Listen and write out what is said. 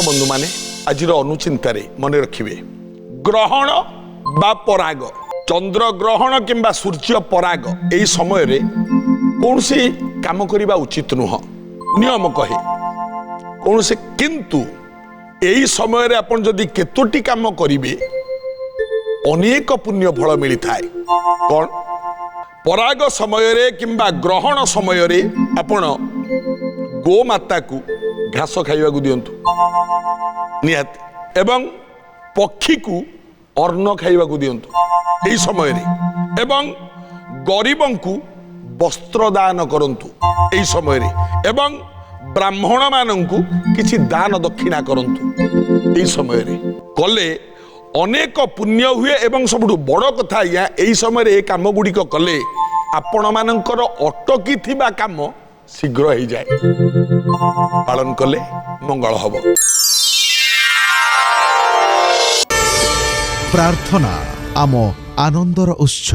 बंधु माने आज अनुचिंतार मन रखिए ग्रहण बा पराग चंद्र ग्रहण किंबा सूर्य पराग यही समय रे कौन सी काम करने उचित नुह नियम कहे कौन से किंतु यही समय रे अपन जदि केतोटी काम करिवे अनेक पुण्य फल मिलता है कौन पराग समय रे किंबा ग्रहण समय रे आपण गोमाता को घास खाइबा को दियंतु निहाती एवं पक्षी को अन्न खाइबा को दियंतु यही समय रे एवं गरीबों को वस्त्र दान करंतु यही समय रे एवं ब्राह्मण मानंकु किछि दान दक्षिणा करंतु यही समय रे कले अनेक पुण्य हुए एवं सबुठु बड़ कथा या यही समय रे काम गुड़िक कले आपण मानंकर अटकी थिबा काम शीघ्र हो जाए पालन कले मंगल हब। प्रार्थना आम आनंदर उत्स।